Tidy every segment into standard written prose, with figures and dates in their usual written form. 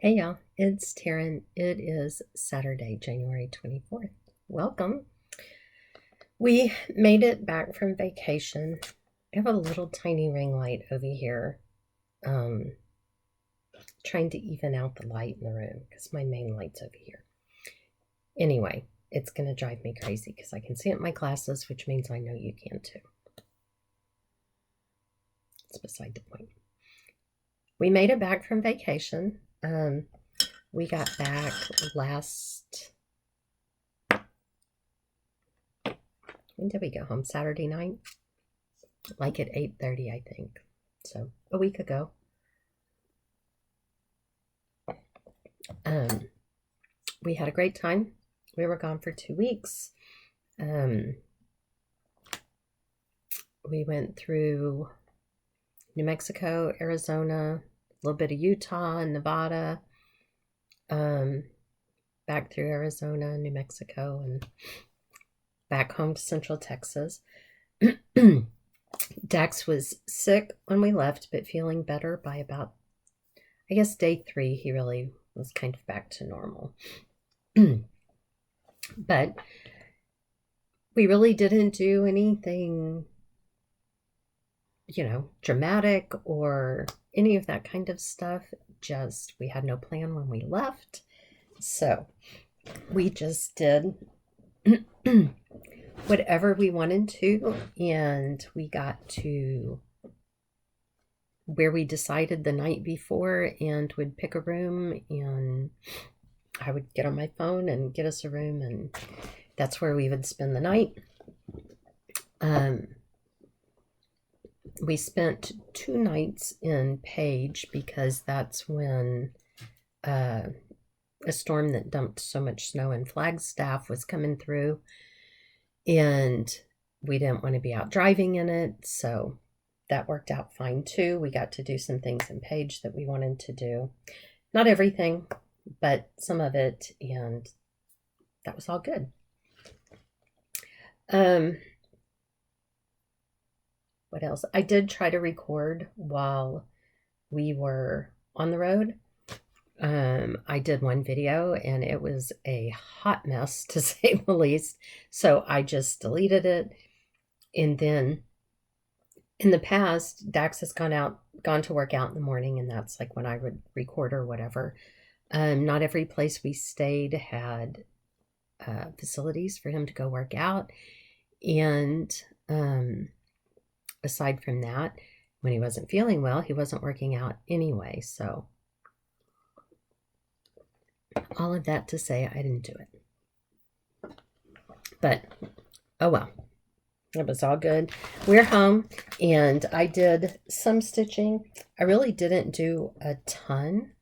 Hey y'all, it's Taryn. It is Saturday, January 24th. Welcome. We made it back from vacation. I have a little tiny ring light over here, um, trying to even out the light in the room because my main light's over here. Anyway, it's going to drive me crazy because I can see it in my glasses, which means I know you can too. It's beside the point. We made it back from vacation. We got back when did we go home? Saturday night? Like at 8:30, I think. So, a week ago. We had a great time. We were gone for 2 weeks. We went through New Mexico, Arizona, a little bit of Utah and Nevada, back through Arizona, New Mexico, and back home to Central Texas. Dax was sick when we left, but feeling better by about, I guess, day 3. He really was kind of back to normal. But we really didn't do anything, dramatic or any of that kind of stuff. Just, we had no plan when we left. So we just did whatever we wanted to, and we got to where we decided the night before and would pick a room, and I would get on my phone and get us a room, and that's where we would spend the night. We spent 2 nights in Page because that's when a storm that dumped so much snow in Flagstaff was coming through, and we didn't want to be out driving in it, so that worked out fine too. We got to do some things in Page that we wanted to do. Not everything, but some of it, and that was all good. What else? I did try to record while we were on the road. I did one video and it was a hot mess, to say the least. So I just deleted it. And then in the past, Dax has gone to work out in the morning, and that's like when I would record or whatever. Not every place we stayed had facilities for him to go work out. And aside from that, when he wasn't feeling well, he wasn't working out anyway. So all of that to say, I didn't do it. But, oh well. It was all good. We're home, and I did some stitching. I really didn't do a ton,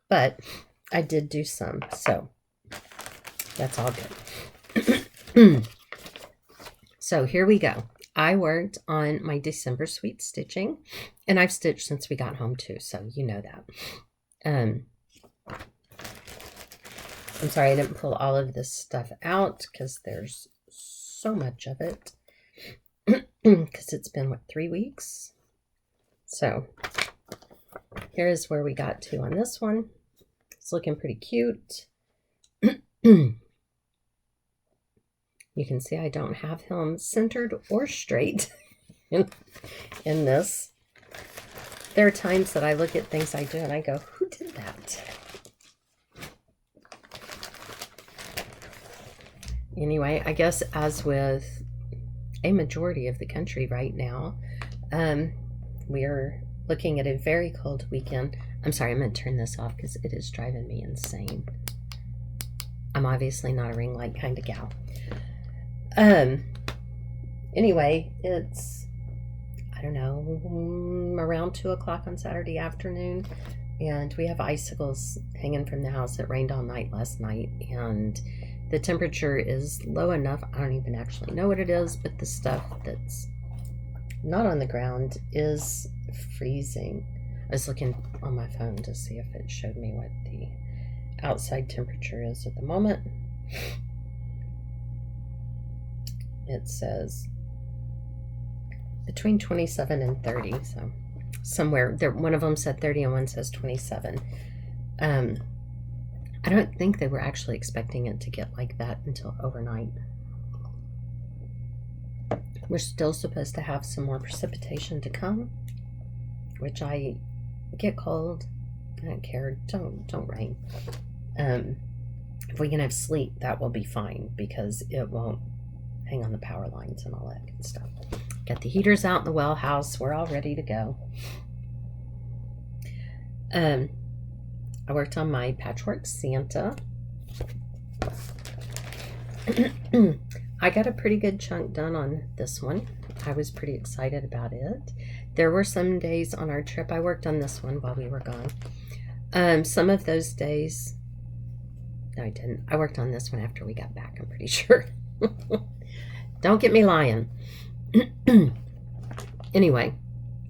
but I did do some. So that's all good. So here we go. I worked on my December suite stitching, and I've stitched since we got home too, so you know that. I'm sorry I didn't pull all of this stuff out because there's so much of it, because it's been, 3 weeks? So here's where we got to on this one. It's looking pretty cute. You can see I don't have him centered or straight in this. There are times that I look at things I do and I go, who did that? Anyway, I guess as with a majority of the country right now, we are looking at a very cold weekend. I'm sorry, I'm going to turn this off because it is driving me insane. I'm obviously not a ring light kind of gal. Anyway, it's, I don't know, around 2 o'clock on Saturday afternoon, and we have icicles hanging from the house. It rained all night last night, and the temperature is low enough. I don't even actually know what it is, but the stuff that's not on the ground is freezing. I was looking on my phone to see if it showed me what the outside temperature is at the moment. It says between 27 and 30, so somewhere there, one of them said 30 and one says 27. I don't think they were actually expecting it to get like that until overnight. We're still supposed to have some more precipitation to come, which I get cold. I don't care. Don't rain. If we can have sleet, that will be fine because it won't hang on the power lines and all that good stuff. Got the heaters out in the well house. We're all ready to go. I worked on my patchwork Santa. I got a pretty good chunk done on this one. I was pretty excited about it. There were some days on our trip I worked on this one while we were gone. Some of those days, no, I didn't. I worked on this one after we got back, I'm pretty sure. Don't get me lying. Anyway,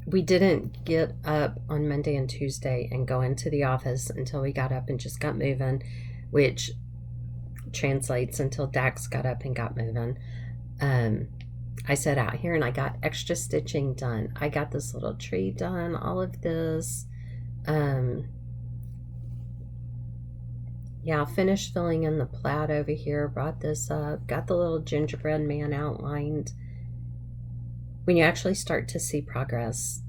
we didn't get up on Monday and Tuesday and go into the office until we got up and just got moving, which translates until Dax got up and got moving. I sat out here and I got extra stitching done. I got this little tree done, all of this. Yeah, finished filling in the plaid over here, brought this up, got the little gingerbread man outlined. When you actually start to see progress,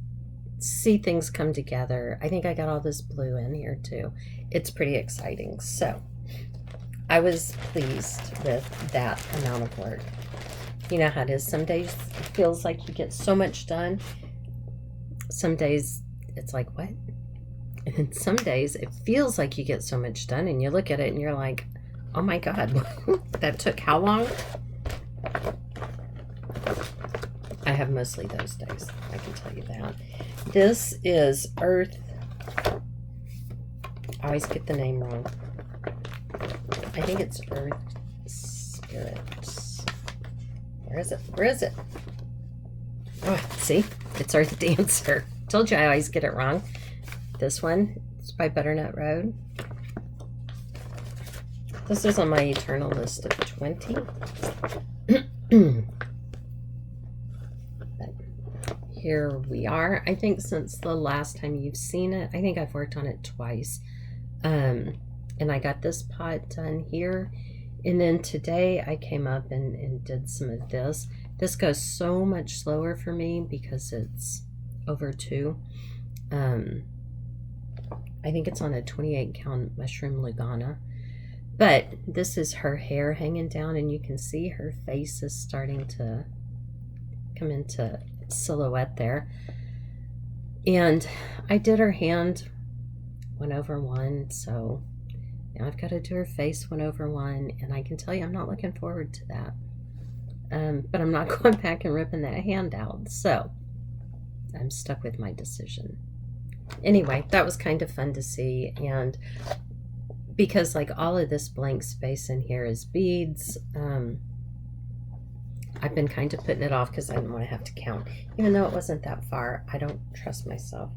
see things come together. I think I got all this blue in here too. It's pretty exciting. So I was pleased with that amount of work. You know how it is. Some days it feels like you get so much done. Some days it's like, what? And then some days it feels like you get so much done and you look at it and you're like, oh my God, that took how long? I have mostly those days, I can tell you that. This is Earth. I always get the name wrong. I think it's Earth Spirits. Where is it? Where is it? Oh, see? It's Earth Dancer. Told you I always get it wrong. This one is by Butternut Road. This is on my eternal list of 20. But here we are. I think since the last time you've seen it, I think I've worked on it twice. And I got this pot done here. And then today I came up and did some of this. This goes so much slower for me because it's over 2. I think it's on a 28 count mushroom Lugana. But this is her hair hanging down and you can see her face is starting to come into silhouette there. And I did her hand 1/1, so now I've got to do her face 1/1, and I can tell you I'm not looking forward to that. But I'm not going back and ripping that hand out, so I'm stuck with my decision. Anyway, that was kind of fun to see, and because like all of this blank space in here is beads, I've been kind of putting it off because I didn't want to have to count. Even though it wasn't that far, I don't trust myself.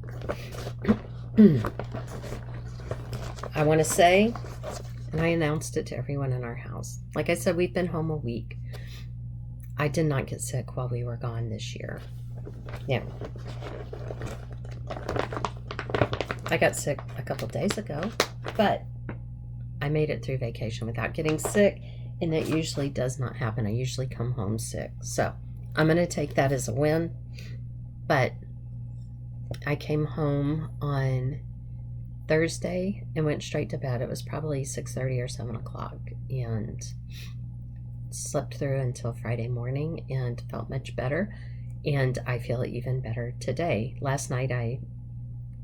I want to say, and I announced it to everyone in our house, like I said, we've been home a week. I did not get sick while we were gone this year. Yeah. I got sick a couple days ago, but I made it through vacation without getting sick, and that usually does not happen. I usually come home sick. So I'm going to take that as a win. But I came home on Thursday and went straight to bed. It was probably 6:30 or 7 o'clock, and slept through until Friday morning and felt much better. And I feel even better today. Last night I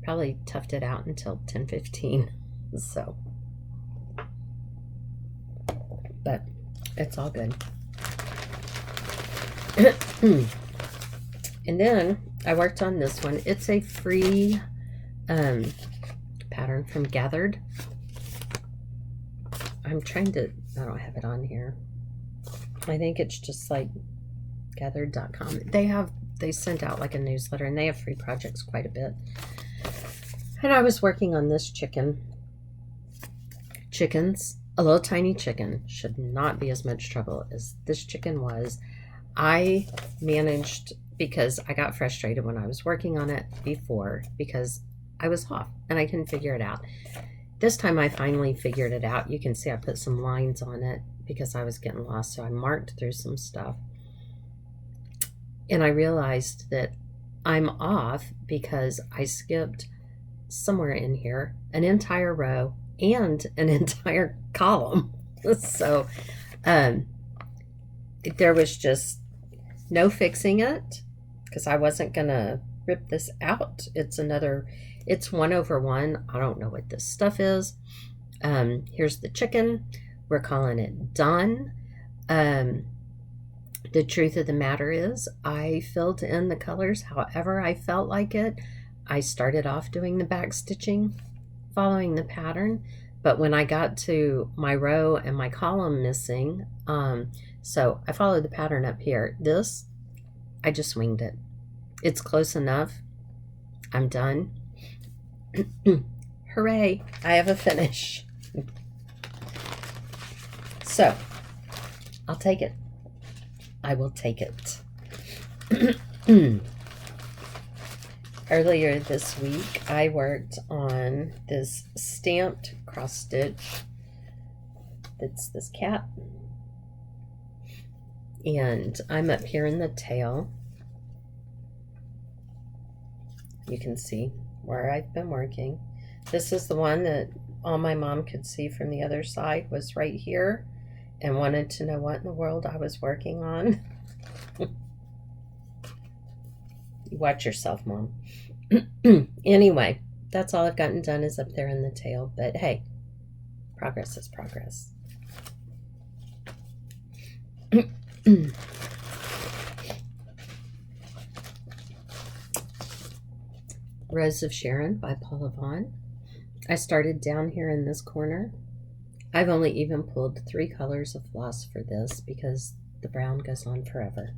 probably toughed it out until 10:15. So, but it's all good. And then I worked on this one. It's a free pattern from Gathered. I'm trying to, I don't have it on here. I think it's just like gathered.com. They sent out like a newsletter, and they have free projects quite a bit. And I was working on this chickens. A little tiny chicken should not be as much trouble as this chicken was. I managed, because I got frustrated when I was working on it before because I was off and I couldn't figure it out. This time I finally figured it out. You can see I put some lines on it because I was getting lost, so I marked through some stuff. And I realized that I'm off because I skipped somewhere in here an entire row and an entire column. So there was just no fixing it because I wasn't gonna rip this out. It's 1/1. I don't know what this stuff is. Here's the chicken. We're calling it done. The truth of the matter is I filled in the colors however I felt like it. I started off doing the back stitching, following the pattern, but when I got to my row and my column missing, so I followed the pattern up here. This, I just winged it. It's close enough. I'm done. Hooray, I have a finish. So, I'll take it. I will take it. Earlier this week, I worked on this stamped cross stitch. That's this cat. And I'm up here in the tail. You can see where I've been working. This is the one that all my mom could see from the other side was right here and wanted to know what in the world I was working on. You watch yourself, Mom. Anyway, that's all I've gotten done is up there in the tail. But hey, progress is progress. Rose of Sharon by Paula Vaughn. I started down here in this corner. I've only even pulled 3 colors of floss for this because the brown goes on forever.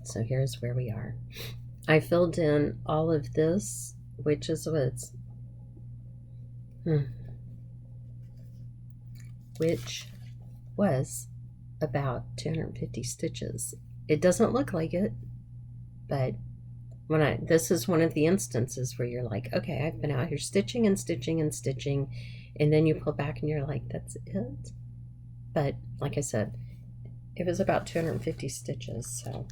So here's where we are. I filled in all of this, which is which was about 250 stitches. It doesn't look like it, but this is one of the instances where you're like, okay, I've been out here stitching and stitching and stitching, and then you pull back and you're like, that's it. But like I said, it was about 250 stitches, so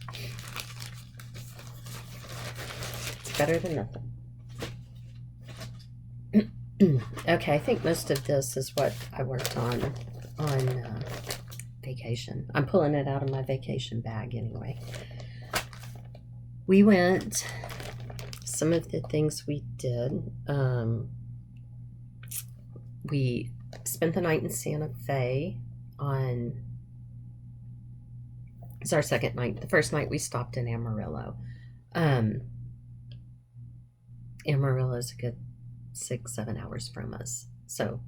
it's better than nothing. Okay, I think most of this is what I worked on vacation. I'm pulling it out of my vacation bag anyway. We went, some of the things we did, we spent the night in Santa Fe it's our second night. The first night we stopped in Amarillo. Amarillo is a good 6-7 hours from us. So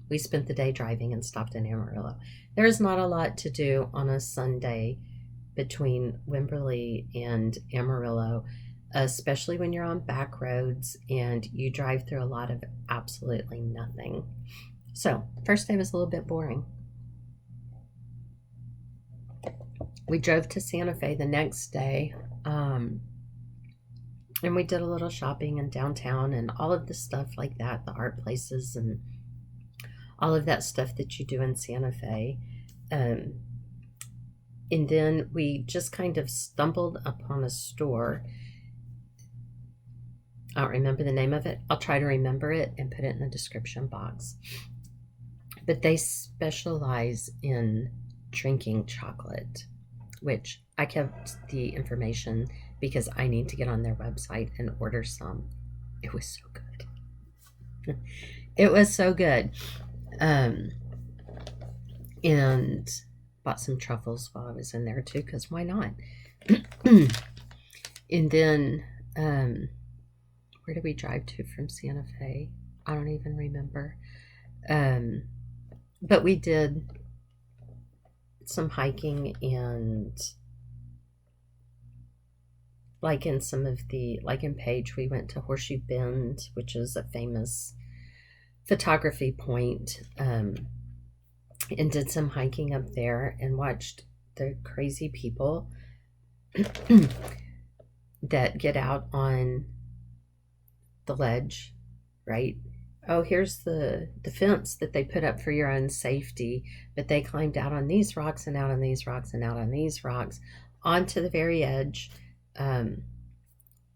we spent the day driving and stopped in Amarillo. There is not a lot to do on a Sunday between Wimberley and Amarillo, especially when you're on back roads and you drive through a lot of absolutely nothing. So first day was a little bit boring. We drove to Santa Fe the next day, and we did a little shopping in downtown and all of the stuff like that, the art places and all of that stuff that you do in Santa Fe. And then we just kind of stumbled upon a store. I don't remember the name of it. I'll try to remember it and put it in the description box. But they specialize in drinking chocolate, which I kept the information because I need to get on their website and order some. It was so good. It was so good. And bought some truffles while I was in there too, because why not? And then, where did we drive to from Santa Fe? I don't even remember. But we did some hiking and like in some of the, like in Page, we went to Horseshoe Bend, which is a famous photography point, and did some hiking up there and watched the crazy people that get out on the ledge, right? Oh, here's the fence that they put up for your own safety, but they climbed out on these rocks and out on these rocks and out on these rocks onto the very edge, um,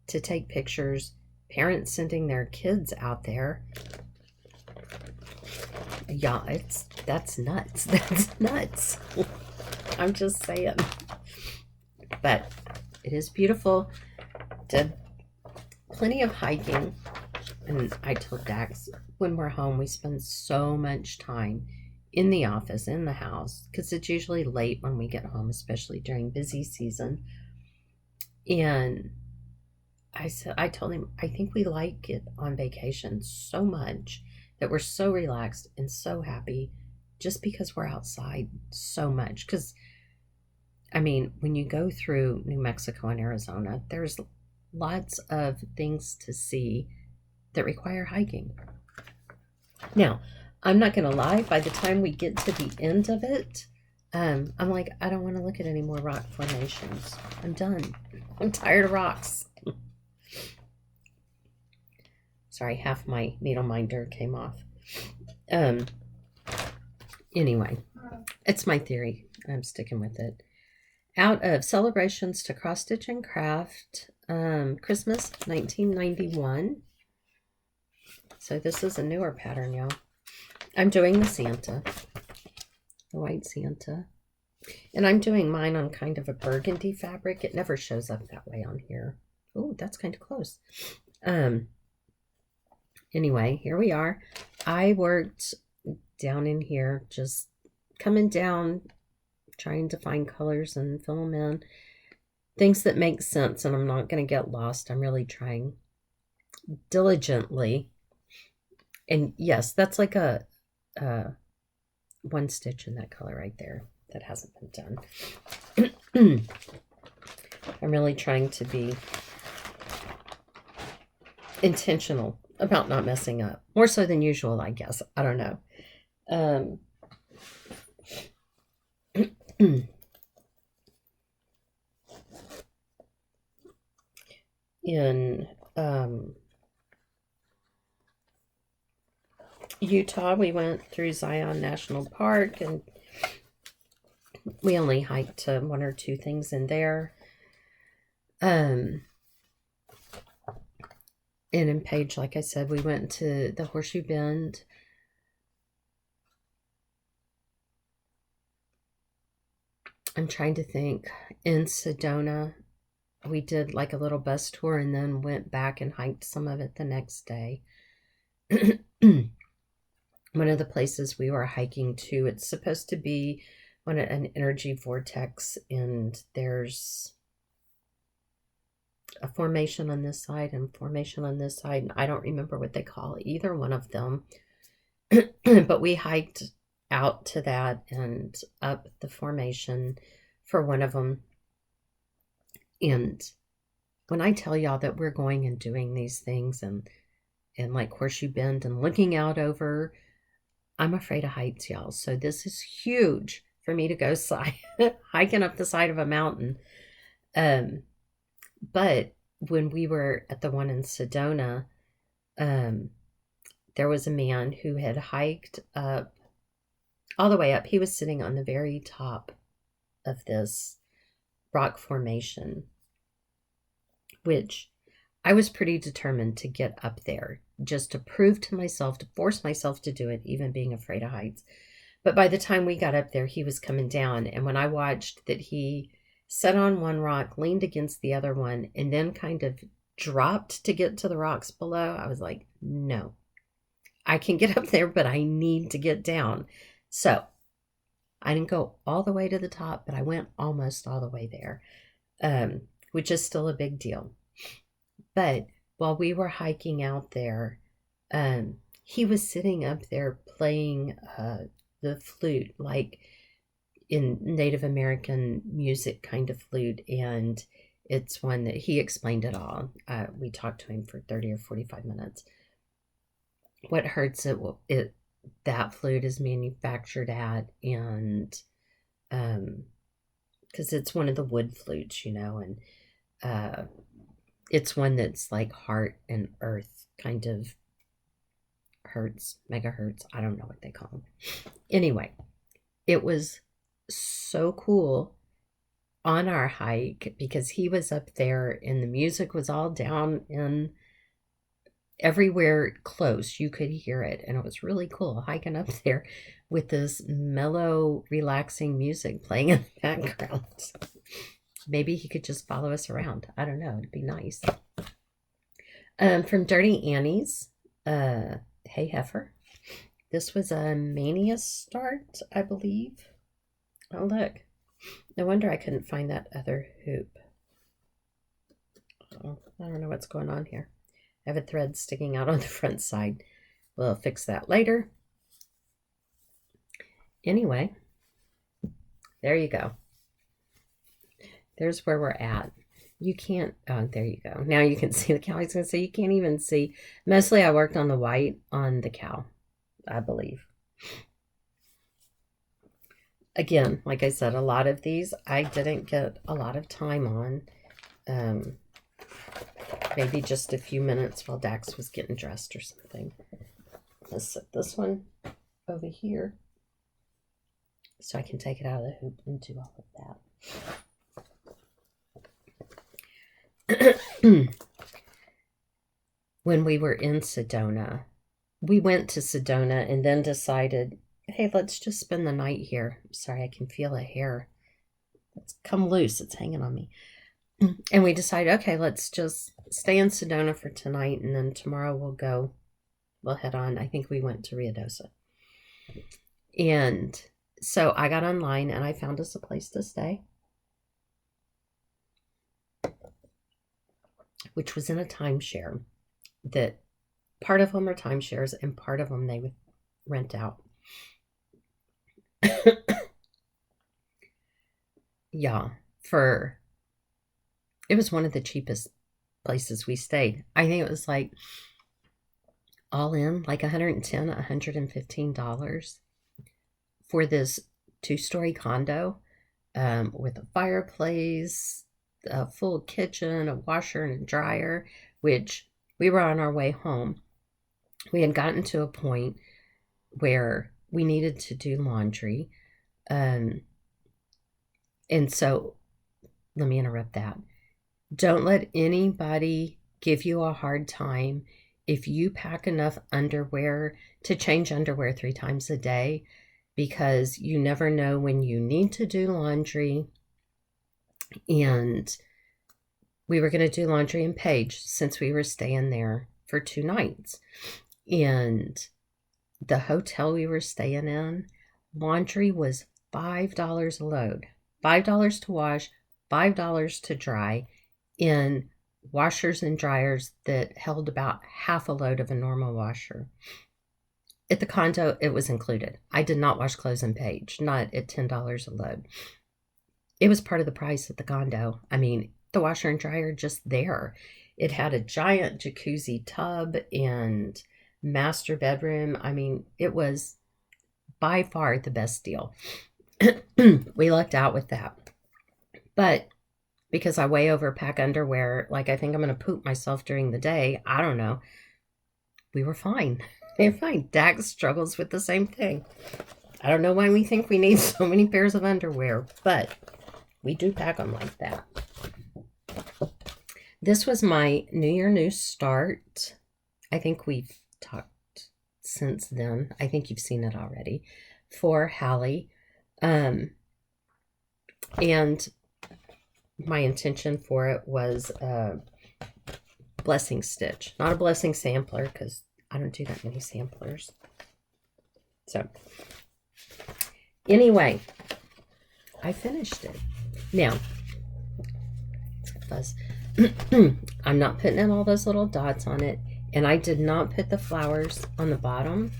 to take pictures. Parents sending their kids out there. Yeah, that's nuts. That's nuts. I'm just saying. But it is beautiful. Did plenty of hiking. And I told Dax, when we're home, we spend so much time in the office, in the house, because it's usually late when we get home, especially during busy season. And I told him, I think we like it on vacation so much that we're so relaxed and so happy just because we're outside so much. Because, I mean, when you go through New Mexico and Arizona, there's lots of things to see that require hiking. Now, I'm not going to lie, by the time we get to the end of it, I'm like, I don't want to look at any more rock formations. I'm done. I'm tired of rocks. Sorry, half my needle minder came off. Anyway, it's my theory. I'm sticking with it. Out of Celebrations to Cross Stitch and Craft, Christmas 1991. So this is a newer pattern, y'all. I'm doing the Santa, the white Santa. And I'm doing mine on kind of a burgundy fabric. It never shows up that way on here. Oh, that's kind of close. Anyway, here we are. I worked down in here, just coming down, trying to find colors and fill them in. Things that make sense, and I'm not going to get lost. I'm really trying diligently. And yes, that's like a one stitch in that color right there that hasn't been done. I'm really trying to be intentional about not messing up. More so than usual, I guess. I don't know. In Utah, we went through Zion National Park, and we only hiked one or two things in there. And in Page, like I said, we went to the Horseshoe Bend. I'm trying to think. In Sedona, we did like a little bus tour and then went back and hiked some of it the next day. One of the places we were hiking to, it's supposed to be an energy vortex, and there's a formation on this side and formation on this side. I don't remember what they call either one of them. But we hiked out to that and up the formation for one of them. And when I tell y'all that we're going and doing these things and like Horseshoe Bend and looking out over, I'm afraid of heights, y'all. So this is huge for me to go hiking up the side of a mountain. But when we were at the one in Sedona, there was a man who had hiked up all the way up. He was sitting on the very top of this rock formation, which I was pretty determined to get up there, just to prove to myself, to force myself to do it, even being afraid of heights. But by the time we got up there, he was coming down. And when I watched that he sat on one rock, leaned against the other one, and then kind of dropped to get to the rocks below, I was like, no, I can get up there, but I need to get down. So I didn't go all the way to the top, but I went almost all the way there, which is still a big deal. But while we were hiking out there, he was sitting up there playing the flute, like in Native American music kind of flute. And it's one that he explained it all. We talked to him for 30 or 45 minutes. What hurts it that flute is manufactured at, and because it's one of the wood flutes, and It's one that's like heart and earth kind of hertz, megahertz. I don't know what they call them. Anyway, it was so cool on our hike because he was up there and the music was all down in everywhere close. You could hear it, and it was really cool hiking up there with this mellow, relaxing music playing in the background. Maybe he could just follow us around. I don't know. It'd be nice. From Dirty Annie's, Hey Heifer. This was a Mania start, I believe. Oh, look. No wonder I couldn't find that other hoop. Oh, I don't know what's going on here. I have a thread sticking out on the front side. We'll fix that later. Anyway, there you go. There's where we're at. You can't, oh, there you go. Now you can see the cow. I was going to say, you can't even see. Mostly I worked on the white on the cow, I believe. Again, like I said, a lot of these I didn't get a lot of time on. Maybe just a few minutes while Dax was getting dressed or something. Let's set this one over here so I can take it out of the hoop and do all of that. When we were in Sedona, we went to Sedona and then decided, hey, let's just spend the night here. Sorry, I can feel a hair. It's come loose. It's hanging on me. And we decided, okay, let's just stay in Sedona for tonight, and then tomorrow we'll head on. I think we went to Ruidoso. And so I got online and I found us a place to stay, which was in a timeshare. That part of them are timeshares and part of them they would rent out. Yeah, it was one of the cheapest places we stayed. I think it was like all in like $110, $115 for this 2-story condo with a fireplace, a full kitchen, a washer and a dryer, which we were on our way home. We had gotten to a point where we needed to do laundry. And so, let me interrupt that. Don't let anybody give you a hard time if you pack enough underwear to change underwear 3 times a day, because you never know when you need to do laundry. And we were going to do laundry in Page since we were staying there for 2 nights. And the hotel we were staying in, laundry was $5 a load. $5 to wash, $5 to dry in washers and dryers that held about half a load of a normal washer. At the condo, it was included. I did not wash clothes in Page, not at $10 a load. It was part of the price at the condo. I mean, the washer and dryer just there. It had a giant jacuzzi tub and master bedroom. I mean, it was by far the best deal. We lucked out with that. But because I way overpack underwear, like I think I'm going to poop myself during the day, I don't know, we were fine. They were fine. Dax struggles with the same thing. I don't know why we think we need so many pairs of underwear, but we do pack them like that. This was my New Year, New Start. I think we've talked since then. I think you've seen it already. For Hallie. And my intention for it was a blessing stitch. Not a blessing sampler, because I don't do that many samplers. So, anyway, I finished it. Now, fuzz. I'm not putting in all those little dots on it, and I did not put the flowers on the bottom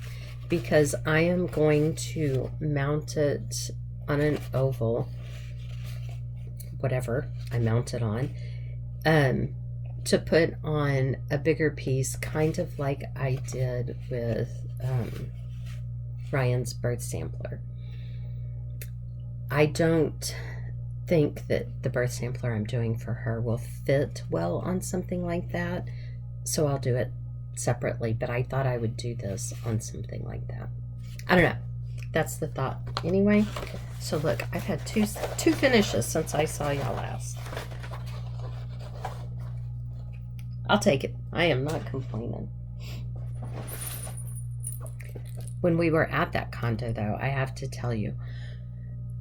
because I am going to mount it on an oval, whatever I mount it on, to put on a bigger piece, kind of like I did with Ryan's birth sampler. I don't think that the birth sampler I'm doing for her will fit well on something like that. So I'll do it separately, but I thought I would do this on something like that. I don't know. That's the thought. Anyway, so look, I've had two finishes since I saw y'all last. I'll take it. I am not complaining. When we were at that condo, though, I have to tell you,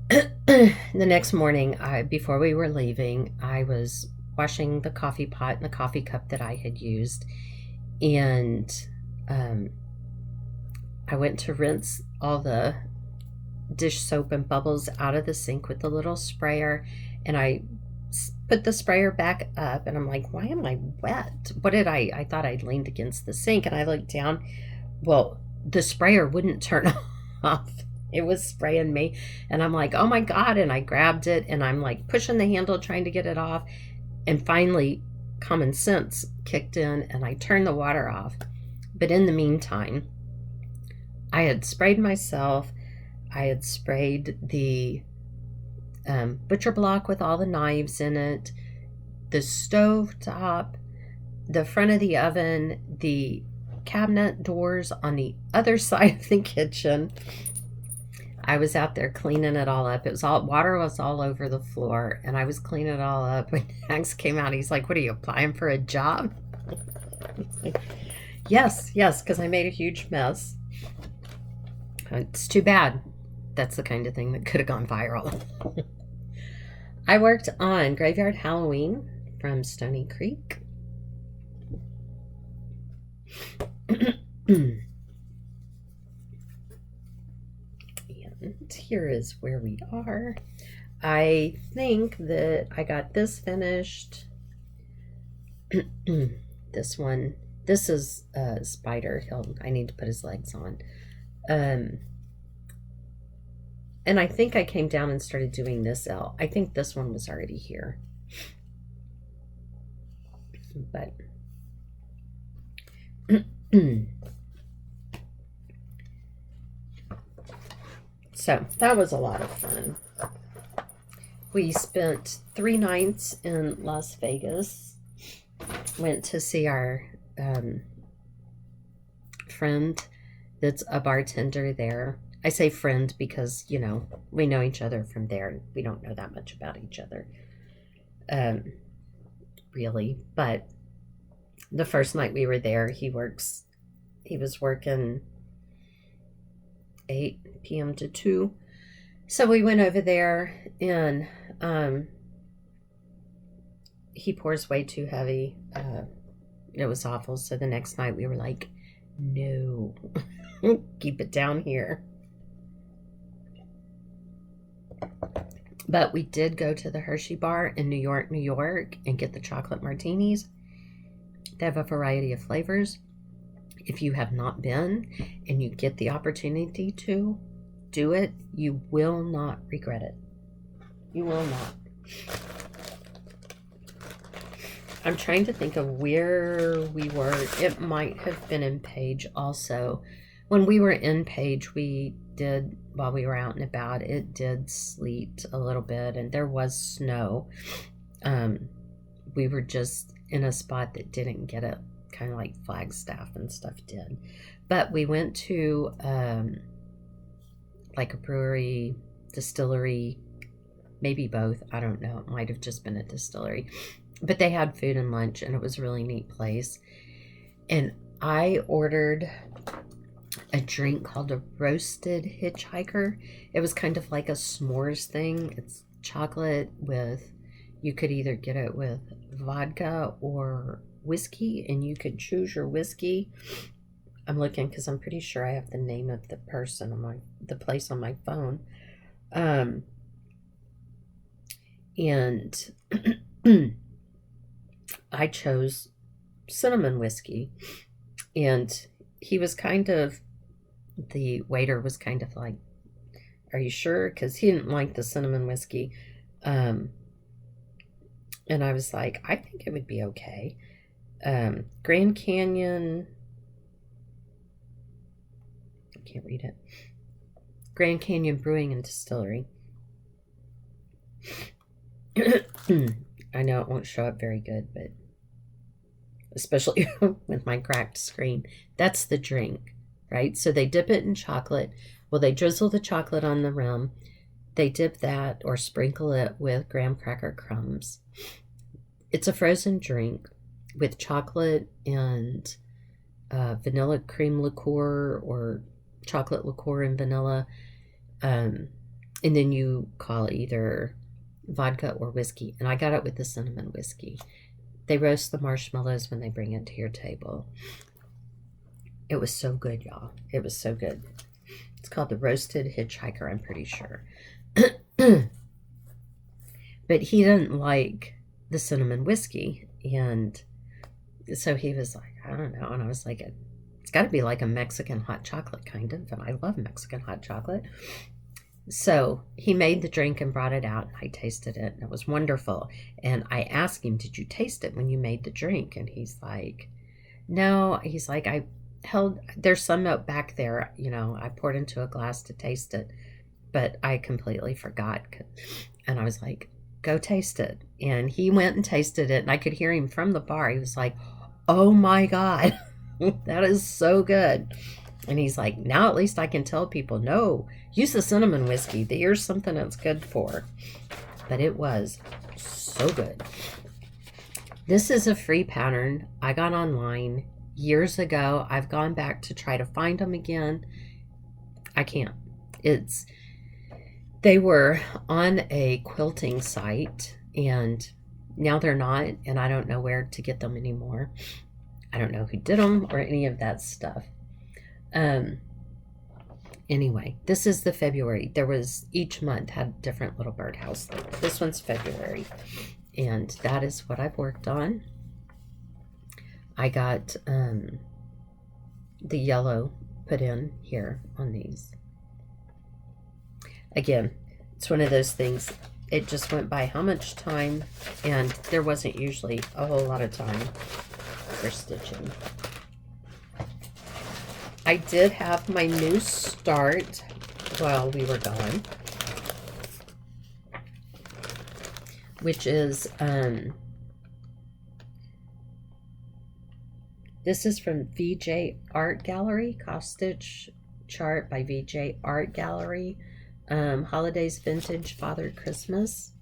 the next morning, before we were leaving, I was washing the coffee pot and the coffee cup that I had used, and I went to rinse all the dish soap and bubbles out of the sink with the little sprayer, and I put the sprayer back up, and I'm like, why am I wet? What did I thought I'd leaned against the sink, and I looked down. Well, the sprayer wouldn't turn off. It was spraying me, and I'm like, oh my God, and I grabbed it, and I'm like pushing the handle trying to get it off, and finally common sense kicked in, and I turned the water off. But in the meantime, I had sprayed myself. I had sprayed the butcher block with all the knives in it, the stove top, the front of the oven, the cabinet doors on the other side of the kitchen. I was out there cleaning it all up. It was all, water was all over the floor, and I was cleaning it all up. When Max came out, he's like, what are you, applying for a job? Yes, because I made a huge mess. It's too bad. That's the kind of thing that could have gone viral. I worked on Graveyard Halloween from Stony Creek. And here is where we are. I think that I got this finished. This one, this is Spider. I need to put his legs on. And I think I came down and started doing this L. I think this one was already here. But so that was a lot of fun. We spent 3 nights in Las Vegas. Went to see our friend that's a bartender there. I say friend because, you know, we know each other from there. We don't know that much about each other, really. But the first night we were there, he was working 8 p.m. to 2. So we went over there, and he pours way too heavy. It was awful. So the next night we were like, no, keep it down here. But we did go to the Hershey Bar in New York, and get the chocolate martinis. They have a variety of flavors. If you have not been and you get the opportunity to do it, you will not regret it. You will not. I'm trying to think of where we were. It might have been in Page also. When we were in Page, we did, while we were out and about, it did sleet a little bit, and there was snow. We were just in a spot that didn't get it, kind of like Flagstaff and stuff did. But we went to like a brewery, distillery, maybe both. I don't know. It might have just been a distillery. But they had food and lunch, and it was a really neat place. And I ordered a drink called a roasted hitchhiker. It was kind of like a s'mores thing. It's chocolate with, you could either get it with vodka or whiskey, and you could choose your whiskey. I'm looking because I'm pretty sure I have the name of the person on the place on my phone. And I chose cinnamon whiskey, and he was kind of, the waiter was kind of like, are you sure? Because he didn't like the cinnamon whiskey. And I was like, I think it would be okay. Grand Canyon, I can't read it. Grand Canyon Brewing and Distillery. I know it won't show up very good, but especially with my cracked screen. That's the drink, right? So they dip it in chocolate. Well, they drizzle the chocolate on the rim. They dip that or sprinkle it with graham cracker crumbs. It's a frozen drink with chocolate and vanilla cream liqueur or chocolate liqueur and vanilla. And then you call it either vodka or whiskey. And I got it with the cinnamon whiskey. They roast the marshmallows when they bring it to your table. It was so good, y'all. It was so good. It's called the Roasted Hitchhiker, I'm pretty sure. But he didn't like the cinnamon whiskey. And so he was like, I don't know. And I was like, it's got to be like a Mexican hot chocolate kind of. And I love Mexican hot chocolate. So he made the drink and brought it out, and I tasted it, and it was wonderful. And I asked him, did you taste it when you made the drink? And he's like, no. He's like, there's some out back there, I poured into a glass to taste it, but I completely forgot. And I was like, go taste it. And he went and tasted it, and I could hear him from the bar. He was like, oh my God, that is so good. And he's like, now at least I can tell people, no, use the cinnamon whiskey. Here's something that's good for. But it was so good. This is a free pattern I got online years ago. I've gone back to try to find them again. I can't. They were on a quilting site, and now they're not, and I don't know where to get them anymore. I don't know who did them or any of that stuff. Anyway, this is the February. There was, each month had different little birdhouse things. This one's February, and that is what I've worked on. I got the yellow put in here on these. Again, it's one of those things, it just went by how much time, and there wasn't usually a whole lot of time for stitching. I did have my new start while we were gone, which is, this is from VJ Art Gallery, Cross Stitch Chart by VJ Art Gallery, Holidays Vintage Father Christmas.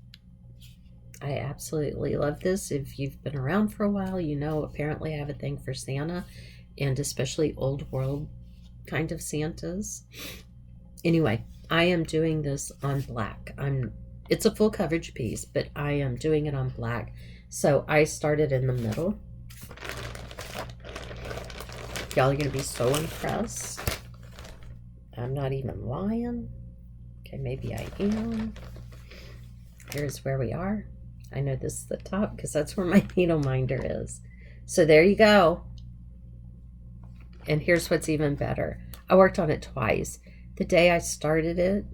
I absolutely love this. If you've been around for a while, apparently I have a thing for Santa, and especially old world kind of Santas. Anyway, I am doing this on black. It's a full coverage piece, but I am doing it on black. So I started in the middle. Y'all are going to be so impressed. I'm not even lying. Okay, maybe I am. Here's where we are. I know this is the top because that's where my needle minder is. So there you go. And here's what's even better. I worked on it twice. The day I started it,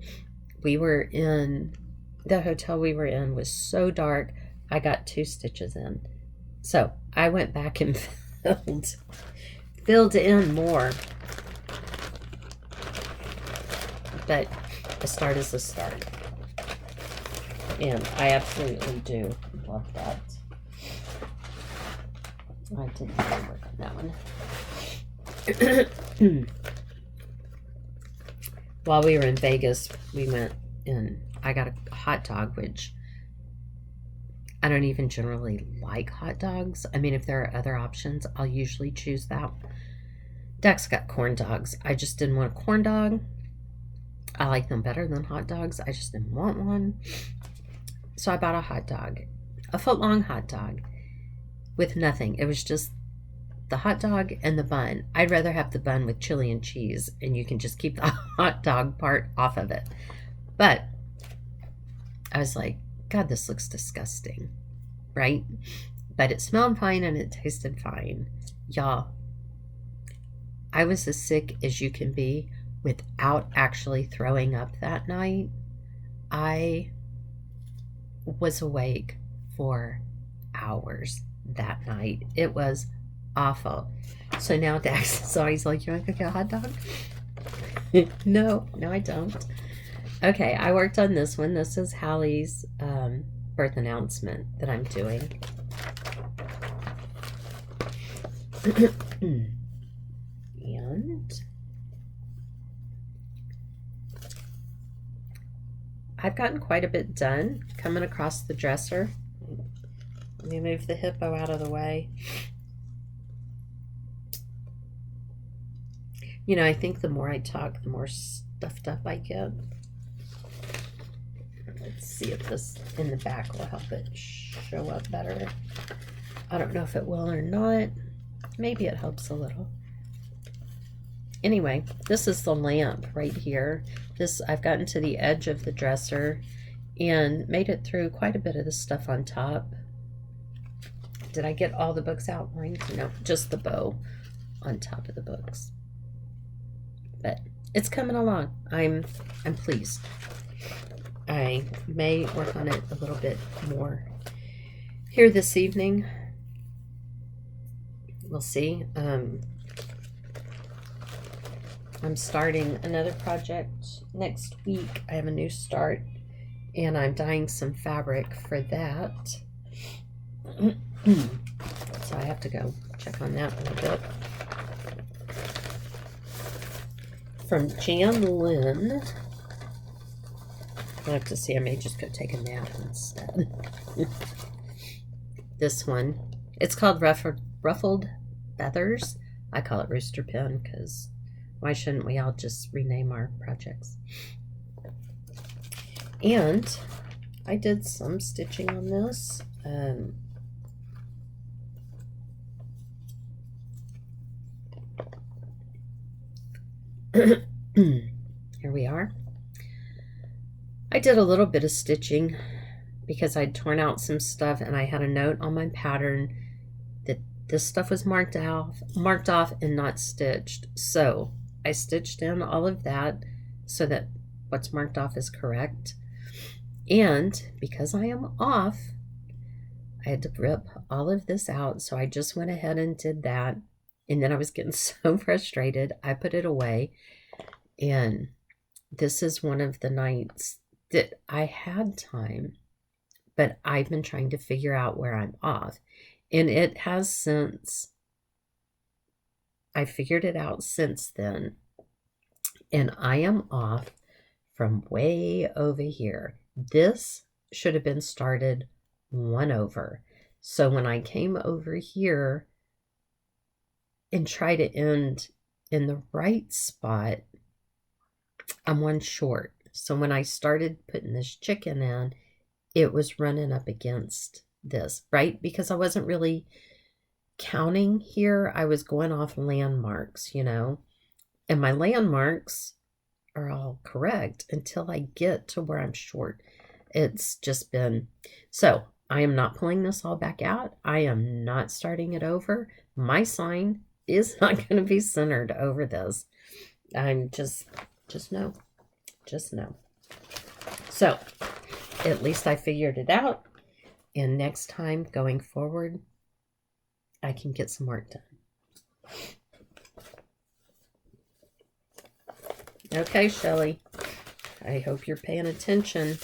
the hotel we were in was so dark, I got 2 stitches in. So I went back and filled in more. But a start is a start. And I absolutely do love that. I did not work on that one. While we were in Vegas, we went and I got a hot dog, which I don't even generally like hot dogs. I mean, if there are other options, I'll usually choose that. Dex got corn dogs. I just didn't want a corn dog. I like them better than hot dogs. I just didn't want one. So I bought a hot dog, a foot-long hot dog with nothing. It was just the hot dog and the bun. I'd rather have the bun with chili and cheese, and you can just keep the hot dog part off of it. But I was like, God, this looks disgusting, right? But it smelled fine and it tasted fine. Y'all, I was as sick as you can be without actually throwing up that night. I was awake for hours that night. It was awful. So now Dax is always like, you want to go get a hot dog? No, I don't. Okay, I worked on this one. This is Hallie's birth announcement that I'm doing. And I've gotten quite a bit done coming across the dresser. Let me move the hippo out of the way. You know, I think the more I talk, the more stuffed up I get. Let's see if this in the back will help it show up better. I don't know if it will or not. Maybe it helps a little. Anyway, this is the lamp right here. This, I've gotten to the edge of the dresser and made it through quite a bit of the stuff on top. Did I get all the books out, Maureen? No, just the bow on top of the books. But it's coming along. I'm pleased. I may work on it a little bit more here this evening. We'll see. I'm starting another project next week. I have a new start, and I'm dyeing some fabric for that. So I have to go check on that a little bit. From Jan Lynn. I'll have to see. I may just go take a nap instead. This one. It's called Ruffled Feathers. I call it Rooster Pin because why shouldn't we all just rename our projects? And I did some stitching on this. Here we are. I did a little bit of stitching because I'd torn out some stuff and I had a note on my pattern that this stuff was marked off and not stitched. So I stitched in all of that so that what's marked off is correct. And because I am off, I had to rip all of this out. So I just went ahead and did that. And then I was getting so frustrated. I put it away. And this is one of the nights that I had time, but I've been trying to figure out where I'm off. And it has since, I figured it out since then. And I am off from way over here. This should have been started one over. So when I came over here and try to end in the right spot, I'm one short. So when I started putting this chicken in, it was running up against this, right? Because I wasn't really counting here. I was going off landmarks, you know, and my landmarks are all correct until I get to where I'm short. It's just been, so I am not pulling this all back out. I am not starting it over. My sign is not going to be centered over this. I'm just no. So at least I figured it out. And next time going forward, I can get some work done. Okay, Shelley. I hope you're paying attention.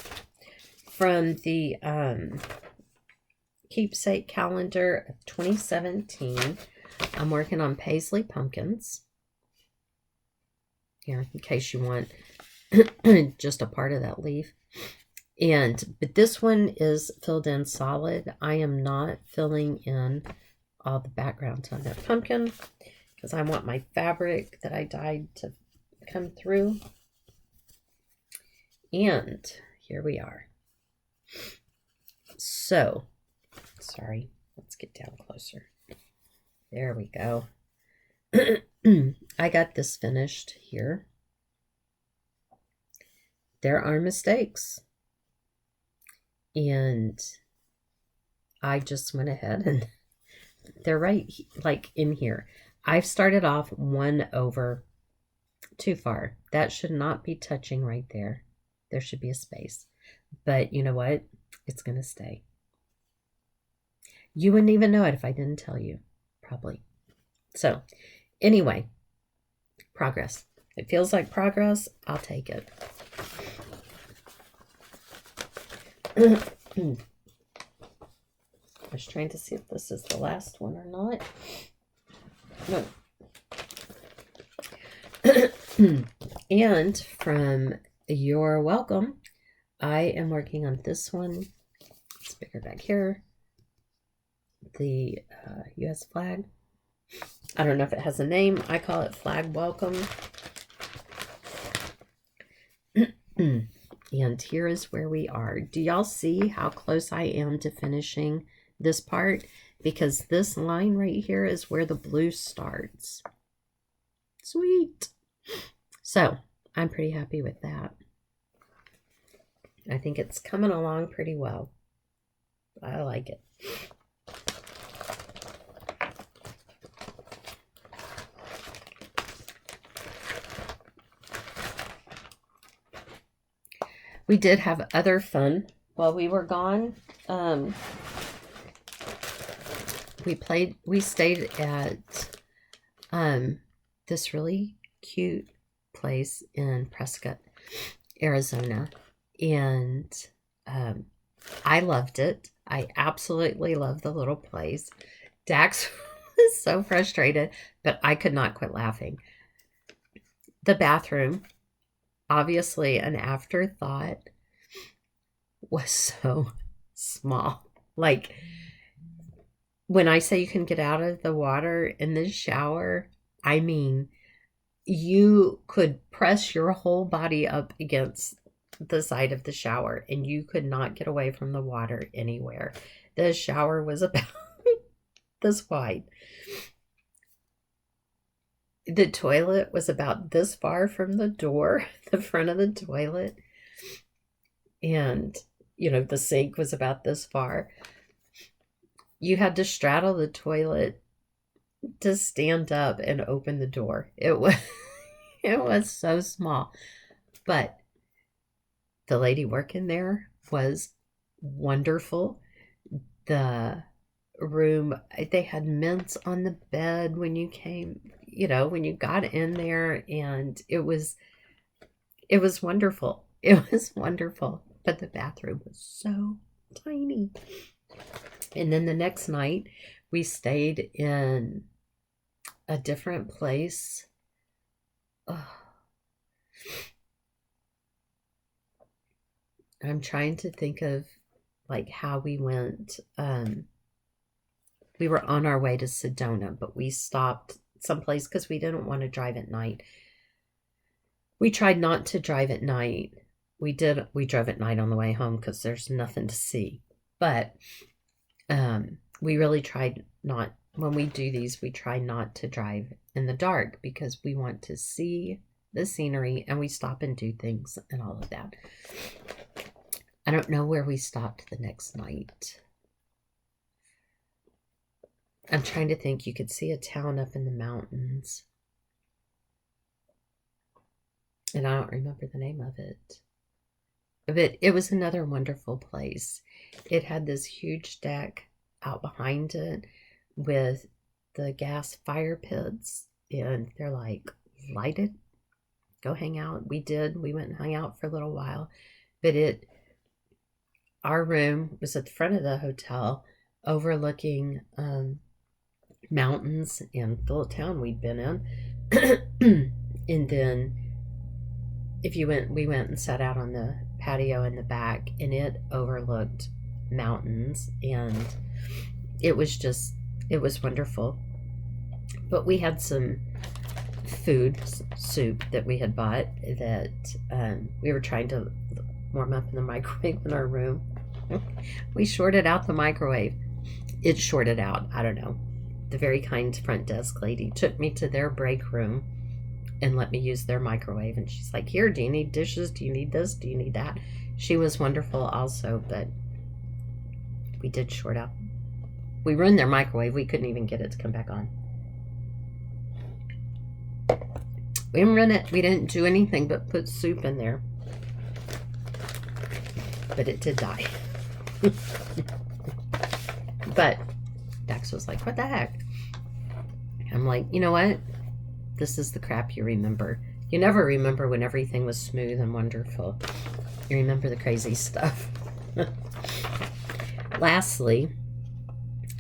From the keepsake calendar of 2017, I'm working on paisley pumpkins. Here, in case you want just a part of that leaf. But this one is filled in solid. I am not filling in all the backgrounds on that pumpkin because I want my fabric that I dyed to come through. And here we are. So, sorry, let's get down closer. There we go. I got this finished here. There are mistakes. And I just went ahead and they're right like in here. I've started off one over too far. That should not be touching right there. There should be a space. But you know what? It's going to stay. You wouldn't even know it if I didn't tell you. Probably. So, anyway, progress. It feels like progress. I'll take it. was trying to see if this is the last one or not. No. And from You're Welcome, I am working on this one. It's bigger back here. The U.S. flag. I don't know if it has a name. I call it Flag Welcome. And here is where we are. Do y'all see how close I am to finishing this part? Because this line right here is where the blue starts. Sweet. So I'm pretty happy with that. I think it's coming along pretty well. I like it. We did have other fun while we were gone. We stayed at this really cute place in Prescott, Arizona. And I loved it. I absolutely loved the little place. Dax was so frustrated, but I could not quit laughing. The bathroom, obviously an afterthought, was so small. Like, when I say you can get out of the water in the shower, I mean, you could press your whole body up against the side of the shower and you could not get away from the water anywhere. The shower was about this wide. The toilet was about this far from the door, the front of the toilet. And, you know, the sink was about this far. You had to straddle the toilet to stand up and open the door. It was so small. But the lady working there was wonderful. The room, they had mints on the bed when you came, you know, when you got in there, and it was wonderful. It was wonderful. But the bathroom was so tiny. And then the next night we stayed in a different place. Oh. I'm trying to think of like how we went. We were on our way to Sedona, but we stopped someplace because we didn't want to drive at night. We tried not to drive at night. We drove at night on the way home because there's nothing to see. But we really tried not, when we do these, we try not to drive in the dark because we want to see the scenery and we stop and do things and all of that. I don't know where we stopped the next night. I'm trying to think. You could see a town up in the mountains. And I don't remember the name of it. But it was another wonderful place. It had this huge deck out behind it with the gas fire pits. And they're like lighted. Go hang out. We did. We went and hung out for a little while. But our room was at the front of the hotel overlooking mountains and the little town we'd been in. And then we went and sat out on the patio in the back, and it overlooked mountains, and it was wonderful. But we had some soup that we had bought that we were trying to warm up in the microwave in our room. We shorted out the microwave. It shorted out. I don't know. The very kind front desk lady took me to their break room and let me use their microwave. And she's like, here, do you need dishes? Do you need this? Do you need that? She was wonderful also, but we did short out. We ruined their microwave. We couldn't even get it to come back on. We didn't run it. We didn't do anything but put soup in there. But it did die. But Dax was like, what the heck? I'm like, you know what? This is the crap you remember. You never remember when everything was smooth and wonderful. You remember the crazy stuff. Lastly,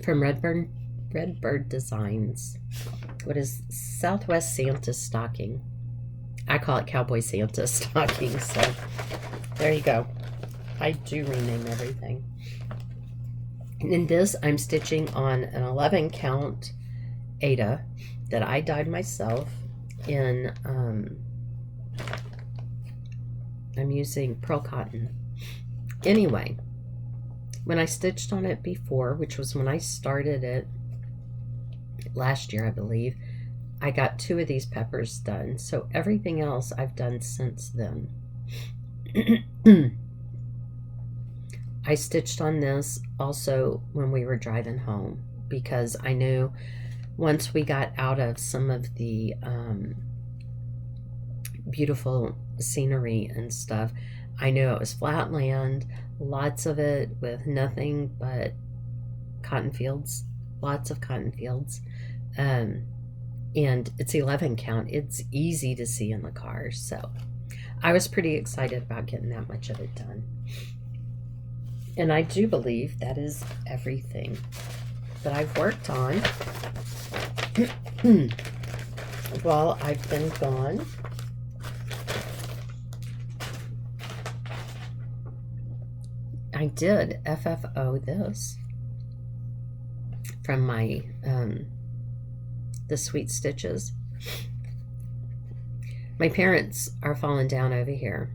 from Redbird Designs. What is Southwest Santa stocking? I call it Cowboy Santa stocking. So there you go. I do rename everything. And in this, I'm stitching on an 11 count Ada that I dyed myself in, I'm using pearl cotton. Anyway, when I stitched on it before, which was when I started it last year, I believe, I got 2 of these peppers done. So everything else I've done since then. I stitched on this also when we were driving home, because I knew once we got out of some of the beautiful scenery and stuff, I knew it was flat land, lots of it with nothing but cotton fields, lots of cotton fields. And it's 11 count. It's easy to see in the car. So I was pretty excited about getting that much of it done. And I do believe that is everything that I've worked on while I've been gone. I did FFO this from my the Sweet Stitches. My parents are falling down over here,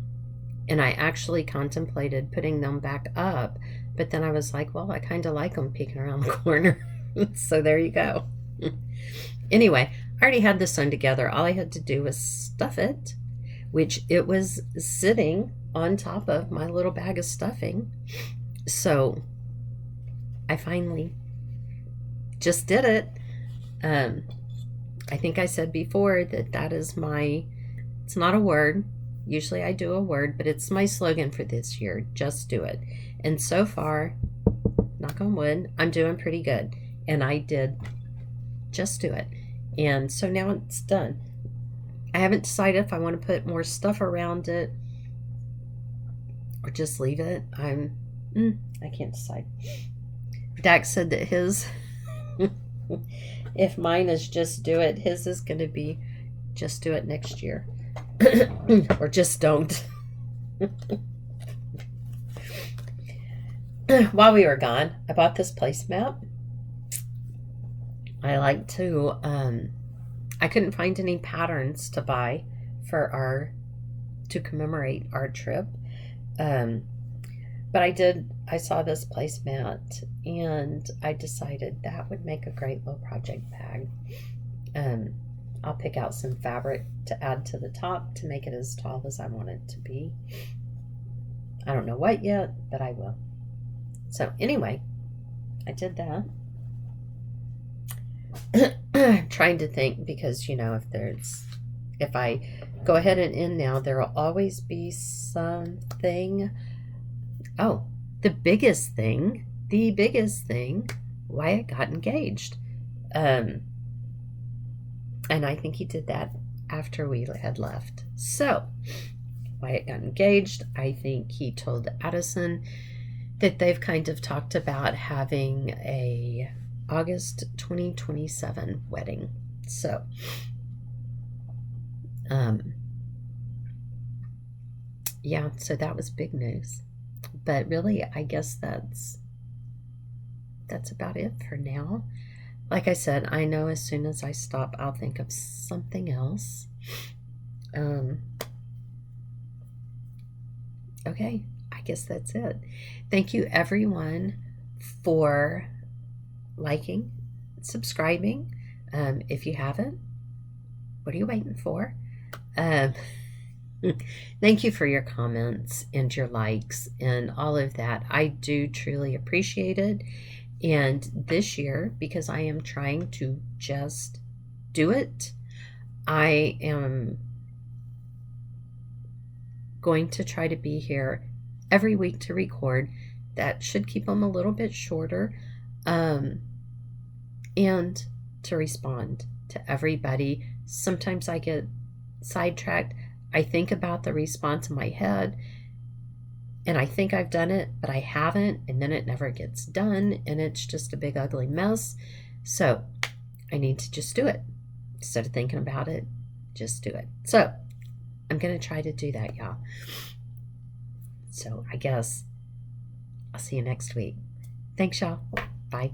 and I actually contemplated putting them back up, but then I was like, well, I kind of like them peeking around the corner. So there you go. Anyway, I already had this sewn together. All I had to do was stuff it, which it was sitting on top of my little bag of stuffing. So I finally just did it. I think I said before that is my, it's not a word. Usually I do a word, but it's my slogan for this year. Just do it. And so far, knock on wood, I'm doing pretty good. And I did just do it. And so now it's done. I haven't decided if I want to put more stuff around it or just leave it. I can't decide. Dax said that his, if mine is just do it, his is going to be just do it next year. Or just don't. While we were gone, I bought this placemat. I like to, I couldn't find any patterns to buy for to commemorate our trip. But I saw this placemat, and I decided that would make a great little project bag. I'll pick out some fabric to add to the top to make it as tall as I want it to be. I don't know what yet, but I will. So anyway, I did that. Trying to think, because if I go ahead and end now, there will always be something. Oh, the biggest thing, Wyatt got engaged. And I think he did that after we had left. So Wyatt got engaged. I think he told Addison that they've kind of talked about having a August 2027 wedding. So yeah, so that was big news. But really, I guess that's about it for now. Like I said, I know as soon as I stop, I'll think of something else. Okay, I guess that's it. Thank you, everyone, for liking, subscribing. If you haven't, what are you waiting for? Thank you for your comments and your likes and all of that. I do truly appreciate it. And this year, because I am trying to just do it, I am going to try to be here every week to record. That should keep them a little bit shorter, and to respond to everybody. Sometimes I get sidetracked. I think about the response in my head, And I think I've done it, but I haven't, and then it never gets done, and it's just a big ugly mess. So I need to just do it. Instead of thinking about it, just do it. So I'm going to try to do that, y'all. So I guess I'll see you next week. Thanks, y'all. Bye.